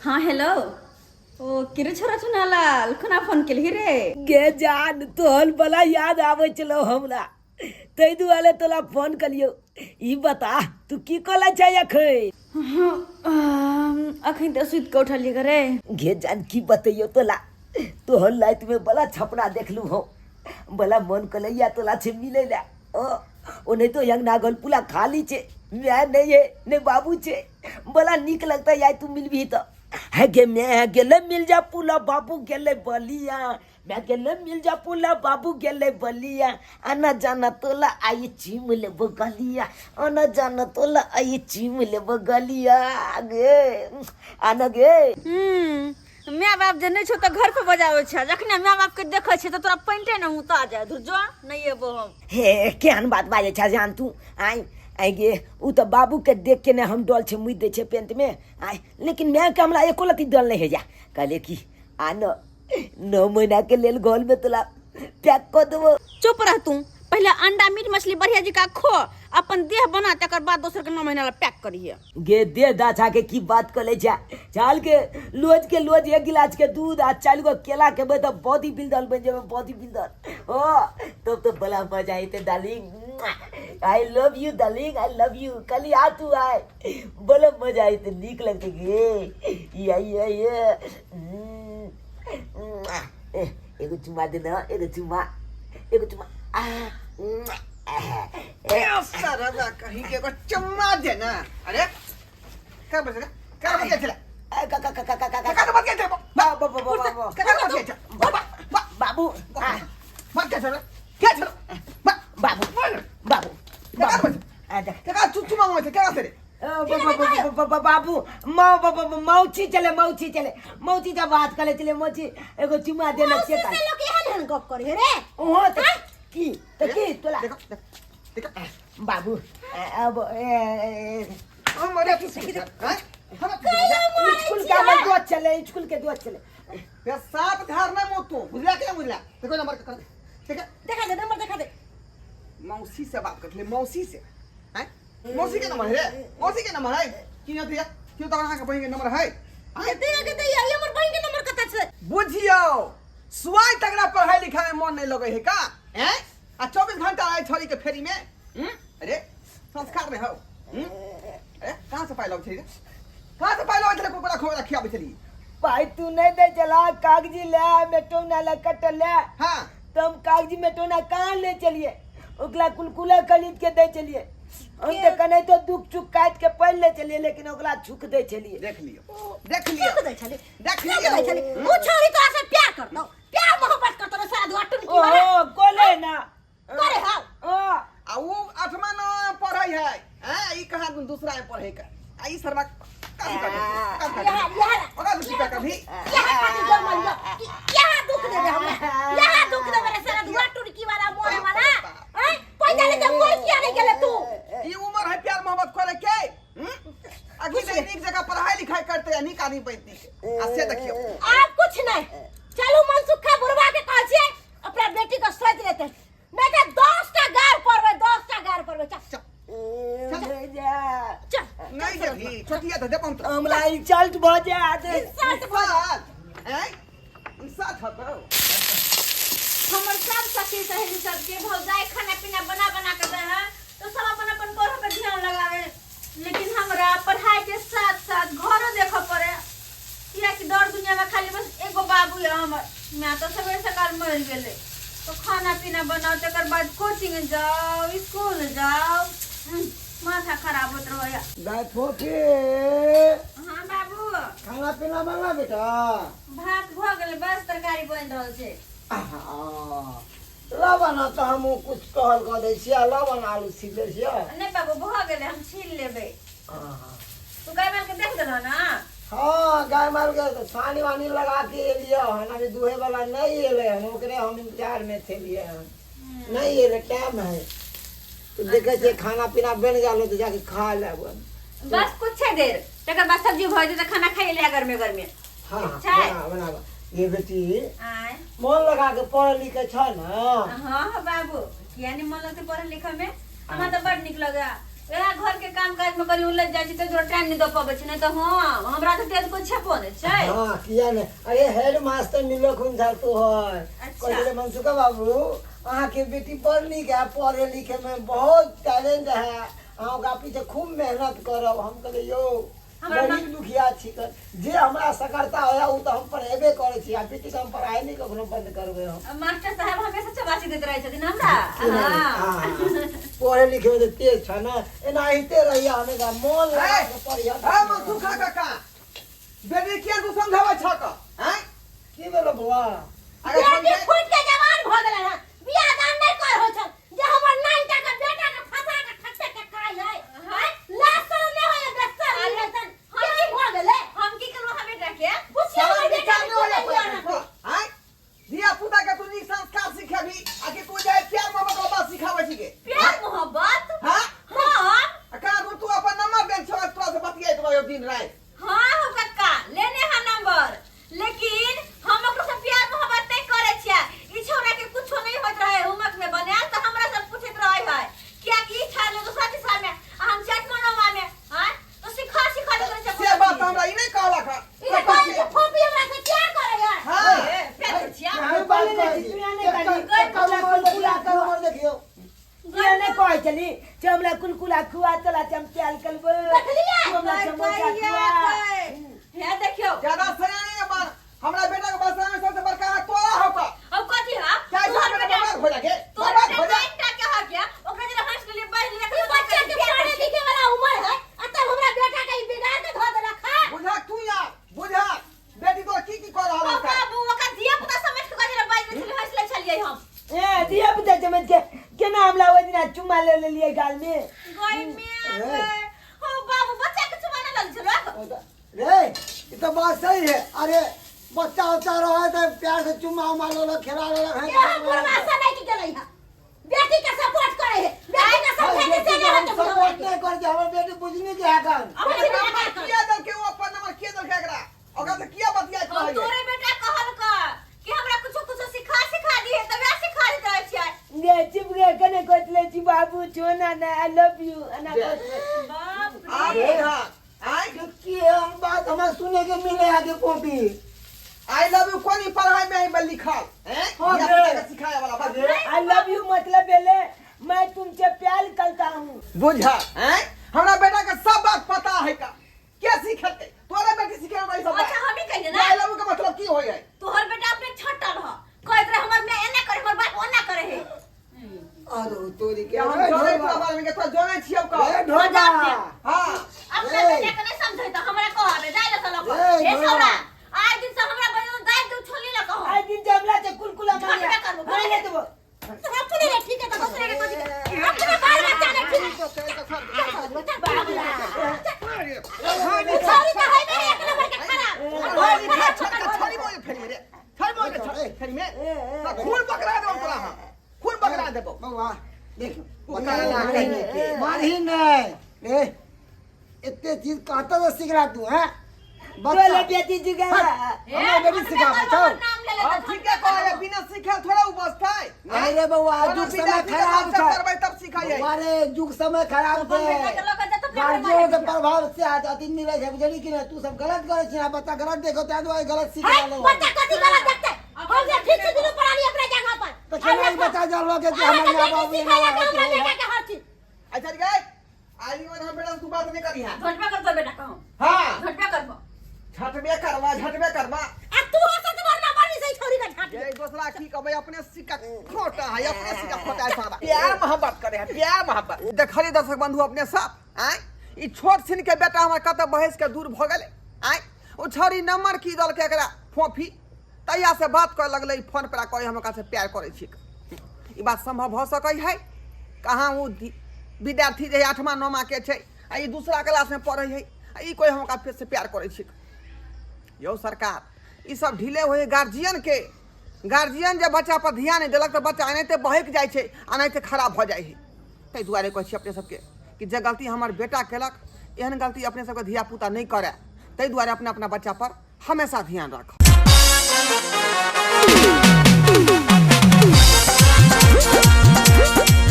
हाँ हेलो। ओ किरे छोरा चुनालाल खुना फोन केलही रे। गे जान तोहन बला याद आवे चलो हमरा तै दुआरे तोला फोन कलियो। ई बता तू की कला चाहे अखन तो सुत के उठलिए करे। गे जान की बतैयो तोला तोहन लाइट में बला छपना देखलू हो बला मन कलैया तोला छे मिले ला ओ नहीं तो यंग नागल पुला खाली छे मैं नहीं है ने बाबू छे बला निक लगता यार तू मिलबी तो है गे मैं गेले मिल जा पुला बाबू गेले बलिया मैं गेले मिल जा पुला बाबू गेले बलिया आना जाना तोला आई चीम ले बगलिया आना जाना तोला आई चीम ले बगलिया गे आना गे माँ बाप जने छो तो घर पे बजावे छ जखने माँ बाप के देखे छ तो तोरा पैंटे न उता जाए धुर जो नहीं एबो हम हे केहन बात बाजे छ जान तू आई आई गे उ तो बाबू के देख के ने हम डोल छे मुई दे छे पेंट में आई लेकिन मैं के हमरा एको लती डल नहीं है जा कहले की आनो 9 महीना के लेल गोल में तोला पैक कर देबो। चुप रह तू पहले अंडा मीट मछली बढ़िया जी का खो अपन देह बना तकर बाद दोसर के 9 महीना ला पैक करिए। गे दे दाछा के की बात करे जा चाल के लोज 1 गिलास के दूध आ 4 गो केला के बे तो बॉडी बिल्डर बन जेबे बॉडी बिल्डर ओ तब तो बड़ा मजा आइते darling I love you darling I love you कल आ तू आए बड़ा मजा आइते नीक लगते गे ये एगो चुमा देना एगो चुमा सारा कहीं के को चम्मा देना। अरे क्या बचेगा क्या बच चला का बच गया बाबू मत क्या चलो बाबू क्या चुम्मा में क्या करे बाबू मौची चले मौची जब बात करे चले मौची एगो चुमा देना से का लोग एहन गप करे रे ओहो त की तोला देखो बाबू अब ओ मरे की हैं स्कूल के दूध चले ये साफ धारना मोतो बुझला देखो नंबर कर देखा दे नंबर देखा दे मौसी से बात कर ले मौसी से हैं मौसी के नंबर है मौसी के नंबर है क्यों तो कहां का बहन के नंबर है कहते ये हमर बहन के नंबर कता छे बुझियो सुआई तगड़ा पढ़ाई लिखाई में मन नहीं लगे है का हैं आ 24 घंटा आए छोरी के फेरी में अरे संस्कार में हो अरे कहां से पाइलो छे कहां से पाइलो इतने को बड़ा खोला खिया बचली भाई तू नहीं दे चला कागजी ले मेटोना ला कट ले हां तुम कागजी मेटोना कहां ले चलिए ओकला कुलकुला खरीद के दे चलिए हम तो कने तो दुख चुक काट के पढ़ ले चलिए लेकिन ओकला छुक दे चलिए देख लियो देख लियो वो छोरी तो ऐसे प्यार करतो प्यार मोहब्बत करतो रे सारा दुआटू की ओ कोले ना करे हां ओ आ वो 8वां न पढ़ाई है हैं ई कहां दूसरा में पढ़े का आई शर्मा काम और दूसरी का कभी यहाँ खाती जोर मान लो यहाँ दुख दे हमें यहाँ दुख दे मेरे सारा दुआटू की वाला मोह वाला हैं पैसा ले जब कोई किया नहीं गेले तू ये उम्र है प्यार मोहब्बत करे के अभी एक जगह पढ़ाई लिखाई करते हैं नहीं करनी पड़ती ऐसे देखियो आप कुछ नहीं चलो मन सुखा बुरवा के कह छे अपना बेटी को सोच लेते मैं के 10 टा गार परवे चल नहीं जल्दी छोटिया तो देखो तो हमरा इंसल्ट भ जात हैं इंसाफ हतो हमर सब सखी सहेली सब के भौजाई खाना पीना बना के दे है तो सब अपन पढ़े पे ध्यान लगावे लेकिन हमरा पढ़ाई के साथ साथ घरो देखो पड़े किया कि दौड़ दुनिया में खाली बस एगो बाबू है हमर मैं तो सवेरे सकाल मर गेले तो खाना पीना बनाओ तकर बाद कोचिंग जाओ स्कूल जाओ माथा खराब होत रहया देखो के हां बाबू खाना पीना मांगा बेटा भात भ गेल बस तरकारी बन रहल छै लावना तो हम कुछ कहल कर दे छिया लावना आलू छील दे छिया नहीं बाबू भ गेले हम छील लेबे तू गाय माल के देख देलो ना हां गाय माल के पानी वानी लगा के लिया हना भी दुहे वाला नहीं एले हम ओकरे हम इंतजार में थे लिए नहीं एले टाइम है तो देखे जे खाना पीना बन गेलो तो जाके खा लेबो बस कुछ देर तकर बाद सब्जी भ जेते खाना खाइ ले घर में हां बना ये बेटी आय मन लगा के पढ़ लिखे छ ना। हां बाबू किया नहीं मन लगते पढ़े लिखे में हमरा तो बड़ निक लगा एना घर के काम काज में करी उलझ जाइ छी त जोर टाइम नहीं द पाबै छी नहीं त हां हमरा त तेज को छेपो नै छै। हां किया ने अरे हेड मास्टर मिलो खुन जा तो है अच्छा। कहले मनसुका बाबू अहाँ के बेटी पढ़नी के पढ़े लिखे में बहुत टैलेंट है अहाँ का पीछे खूब मेहनत करब हम कहले यो हमरा गरीब दुखिया छी कर जे हमरा सकरता होया उ त हम पढ़ेबे करे छी आ बेटी के हम पढ़ाई नहीं कखनो बंद करबे हम मास्टर साहब हमेशा चबासी देत रहै छथिन हमरा। हां पढ़े लिखे में तेज छ ना एना हिते रहिया हमें का मन लगा के पढ़िया हां मनसुखा काका बेटी के तू समझावे छ का हैं की बोलो बुआ अरे बेटी फुट के जवान भ गेलै है बियाह दान नहीं कर हो छ जे हमर नानका के बेटा के फसा के खट्टे के खाई है हैं लाश तो नहीं होय बेसर नहीं तन की भ गेलै हम की करू हम बेटा के पूछियो समझ हमर के बेटा काम के नहीं बोले होया हैं दिया पुता के तू नी संस्कार सिखाबी आके तू जाए प्यार मोहब्बत का बात सिखावे छी के प्यार मोहब्बत हां हां का तू अपन नंबर दे छ तोरा से बतियाइत रहो दिन रात हां हो कक्का लेने हा नंबर लेकिन हम ओकरा से प्यार मोहब्बत नहीं करे छियै ई छोरा के कुछो नहीं होत रहे होमवर्क में बनाल त हमरा से पूछत रहे है क्या की था ने दूसरा तीसरा में हम चट मनवा में हां तो सिखा दे करे से बात हमरा ई नहीं कहला का ई कोई के फोपी हमरा से क्या करे है हां प्यार छिया हम बोले नहीं दुनिया ने कली कौला कुलकुला कर और देखियो दुनिया ने कह चली चमला कुलकुला खुआ चला चमचाल कलबो देखलिए? चमला समोसा खुआ हे देखियो ज्यादा सयानी है बात हमरा बेटा के बस में सबसे बड़का हाथ तोरा हो का अब कथी हा क्या तोहर बेटा बेटा हो लगे तोहर बर्बाद हो बेटा जा एकटा के हा क्या ओकरा जरा हंस के लिए बैठ ले ई बच्चा के पढ़े लिखे वाला उम्र है आ तब हमरा बेटा के ई बिगाड़ के धो देला खा बुझा तू यार बुझा बेटी तो की कर रहा ओ है बाबू ओकरा दिया पुता समझ के जरा बैठ ले हंस ले चलिए हम ए दिया पुता समझ के केना हमला ओइ दिना चुम्मा ले लिए गाल में गई में ओ बाबू बच्चा के चुमाने लग चलो रे ये तो बात सही है अरे बच्चा होता रहा तो प्यार से चुम्मा उमा लो खेला लो ये हम परवासा नहीं की गेलै है बेटी के सपोर्ट करे है बेटी के समझे से नहीं है तो सपोर्ट नहीं कर के हमर बेटी बुझनी के हकन अबे नंबर किया दल के वो अपन नंबर किया दल के एकरा ओकरा से किया बतिया हम तोरे बेटा कहल का कि हमरा कुछ सिखा दी है तबे सिखा दी रहे छियै ले चिप गे कने कोतले छी बाबू छोना ना आई लव यू अना बाप आप रे हां आई की हम बात हमें सुने के मिले आगे कॉपी आई लव यू कोनी पढ़ाई में ही लिखल हैं हाँ, या रे। बेटा के सिखाया वाला बात आई लव यू मतलब बेले मैं तुमसे प्यार करता हूँ बुझा हैं हमरा बेटा के सब बात पता है का क्या सीखते तोरे बेटी सिखे हमरा ई सब अच्छा हम ही कहिए ना आई लव यू का मतलब की होय है तोहर बेटा अपने छट्टा रह कहत रहे हमर में एना करे हमर बाप ओना करे है अरे तोरी के हम जोड़े के बारे में के तो जोड़े छियौ का ए ढोबा हां अपना ए। बेटा के नहीं समझै त हमरा कहबे जाय ले चलो ए, हे ढोबा। छोरा आज दिन से हमरा बनो दाय दू छोली ल कहो आज दिन जमला से कुलकुला मार झटका करबो। मार ले देबो तो अपने रे ठीक है तो दूसरे के कथि अपने बाल बच्चा ने ठीक छोरी तो है मेरे एक नंबर के खराब छड़ी मोय फेरी रे छड़ी मोय के फेरी में खून पकड़ा दे तोरा हां खून पकड़ा देबो बउआ देख बता ना कहने के मारही नहीं ए इतने चीज कहता तो सीख रहा तू हैं बोले बेटी जी का हमरा बेटी सिखा बताओ नाम ले ले अब ठीक है कहे बिना सीखे थोड़ा उबस्ता है अरे बउआ जुग समय खराब था करबै तब सिखाइए हमारे जुग समय खराब थे बेटा के लोग जत गार्जियन के प्रभाव से आज अति मिले है बुझली कि तू सब गलत करे छी बच्चा गलत देखो त दुआ गलत सीख है लो बच्चा कथि गलत देखते हम जे ठीक से दिनो पढ़ानी अपने जगह पर तो केना ही बता जा लोगे कि हमर मां बाप सिखाया कि हमरा बेटा के हर चीज अच्छा ठीक है आज में हम बेटा तू बात नहीं करी है झटका कर दो बेटा कहूं हां झटका करबो झटबे करवा आ तू हंस तो मरना बनी सही छोरी का झाट ये दूसरा की कहबे अपने सिक्का खोटा है अपने सिक्का खोटा है सारा प्यार मोहब्बत करे है प्यार मोहब्बत देखली दर्शक बंधु अपने सब आय ई छोट छिन के बेटा हमर कत बहस के दूर भ गेले आय ओ छोरी नंबर की दल के एकरा फोफी तैया से बात कर लगले फोन पर कहे हमरा से प्यार करे छी ई बात संभव भ सकै है कहां वो विद्यार्थी जे 8वां 9वां के छै आ ई दूसरा क्लास में पढ़ै है ई कोई हमरा फिर से प्यार करे छी यो सरकार ई सब ढीले होए गार्जियन जब बच्चा पर ध्यान नहीं देलक तो बच्चा एनाहिते बहक जाइ छै एनाहिते खराब भ जाइ है ताहि दुआरे कहै छी अपने सबके कि जे गलती हमर बेटा केलक एहन गलती अपने सबके धिया पुता नहीं करे ताहि दुआरे अपना अपना बच्चा पर हमेशा ध्यान राखब।